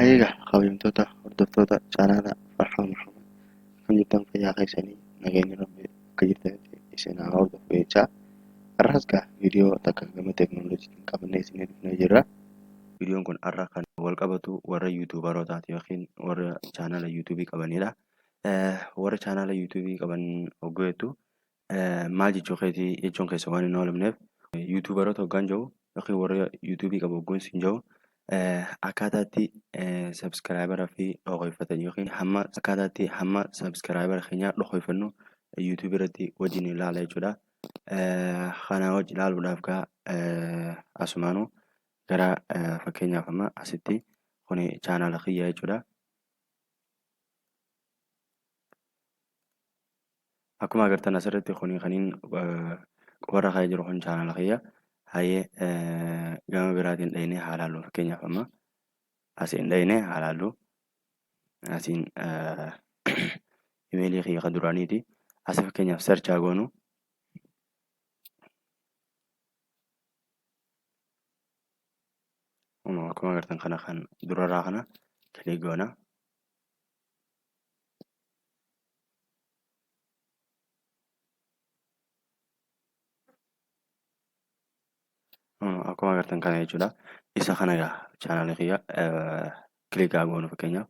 Ayaga qabiimtooda hordoftooda jaalala farxaan maxamed kan jirtan fayyaa keessanii nageenya rabbi akka jirtanitti isin haa hordofu jechaa har'aaska viidiyoo takka gama teekinooloojiitiin qabannee isinii dhufnee jirra. Viidiyoon kun har'a kan wal qabatu warra yuutuubarootaati yookiin warra chaanala yuutuubii qabanidha. Warra chaanala yuutuubii qaban hoggeetu maal jechuu keetii jechuun keessa waan hin oolamneef yuutuubaroota hoggaan jiru yookiin warra yuutuubii qabu hogguun siin jiru akkaataatti sabskiraayibara fi dhoofeffatan yookiin akkaataatti hamma sabskiraayibara keenyaa dhoofeffannu yuutuubii irratti wajjin ilaala jechuudha. Kana wajji ilaaluudhaaf asumaanuu gara fakkeenyaaf amma asitti kun chaanala kiyya jechuudha. Akkuma agartan asirratti kun kaniin qofarra ka'ee jiru kun chaanala kiyya. Hayyee gama biraatiin dhahinee haa ilaallu fakkeenyaaf amma asiin dhahinee haa ilaallu. Asiin imeelii kiyya kan duraaniiti. Asi fakkeenyaaf sarchaa goonu. Akkuma agartan kana kan durarraa kana kilik goona. Akkuma agartan kana jechuudha. Isa kana egaa chaanalii kiyya kilik haa goonu fakkeenyaaf.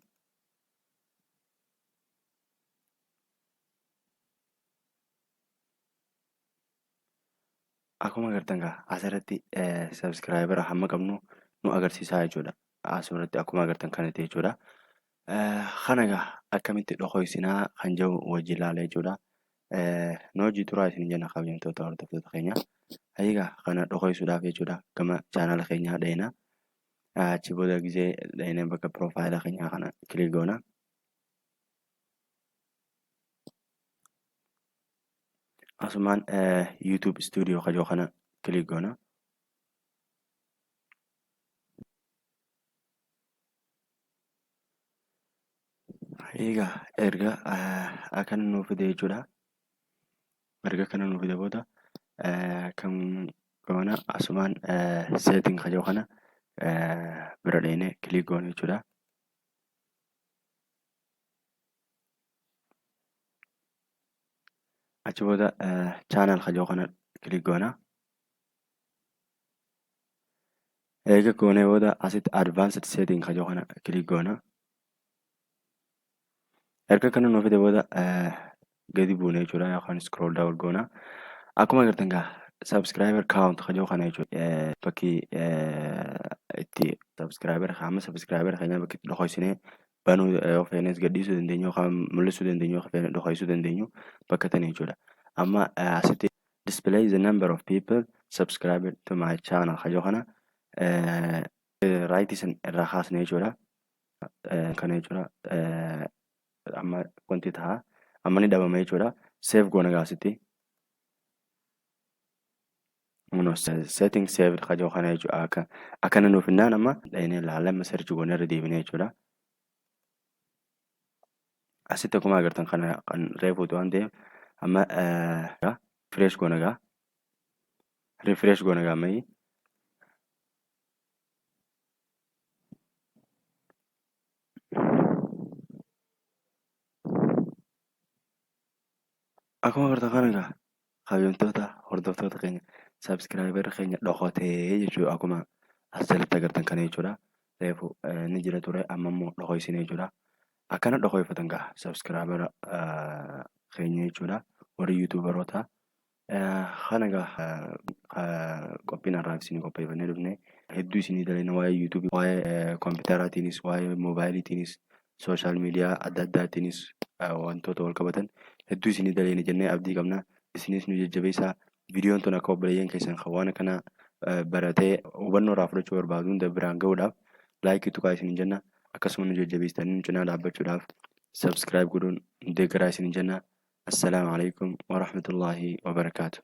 Akkuma agartan asirratti sabskiraayibara hamma qabnu nu agarsiisaa jechuudha. Asirratti akkuma agartan kanatti jechuudha. Kana egaa akkamitti dhooysinaa kan jedhu wajjin ilaala jechuudha. Nu hojii turaa isin jenna kabajamtoota hordoftoota keenya. Egaa kana dhooysuudhaaf jechuudha gama chaanala keenyaa dhahina. Achi booda gisee dhahinee bakka piroofaayila keenyaa kana kilik goona. Asumaan YouTube studio kajoo kana kilik goona. Egaa erga akkana nuuf fide jechuudha. Erga kana nuuf fide booda kan goona asumaan setting kajoo kana bira dhahinee kilik goona jechuudha. Achi booda chaanal kajoo kana kilik goona. Eega goonee booda asitti advanced setting kajoo kana kilik goona. Erga kana nuuf fide booda gadi buune jechuudha yookaan scroll down goona. Akkuma agartan subscriber count kajoo kana jechuudha. Bakki itti hamma subscriber keenya bakki itti dhooysinee banuu yoo feenes gadhiisuu dandeenyu yookaan mul'isuu dandeenyu yookaan dhooysuu dandeenyu bakka tana jechuudha. Amma asitti display the number of people subscribed to my channel kajoo kana right isin irraa kaasne jechuudha. Kana jechuudha. Amma wanti ta'a. Amma ni dhabama jechuudha. Save goona gaasitti. Setting saved kajoo kana jechuudha. Akkana nuuf hinnaan amma dhahinee ilaalamma search goona irra deebinee jechuudha. Asitti akkuma agartan kana kan reefuutu waan ta'eef amma refresh goona gaa. Refresh goona gaa ammayyi. Akkuma agartan kana egaa kabajamtoota hordoftoota keenya sabskiraayibara keenya dhookotee jechuudha. Akkuma as jalatti agartan kana jechuudha. Reefu ni jira ture amma immoo dhooysine jechuudha. Akkana dhooyfatan sabskiraayibara keenya jechuudha. Warri yuutuubaroota. Kana egaa qophiin har'aaf isin qopheeffannee dhufne hedduu isinii dalina waa'ee yuutuubii, waa'ee kompiitaraatiinis, waa'ee moobaayiliitiinis, sooshaal miidiyaa adda addaatiinis wantoota wal qabatan hedduu isinii dalina jennee abdii qabna. Isinis nu jajjabeessaa. Viidiyoon tun akka obboleeyyan keessan kan waan kana baratee hubannoo irraa fudhachuu barbaadu hunda biraan gahuudhaaf laayikii tuqaa isin jenna. Akkasuma nu jajjabeessitanii nu cinaa dhaabbachuudhaaf subscribe godhuun deeggaraa isin jenna. Assalaamu alaikum wa rahmatullahi wa barakaatu.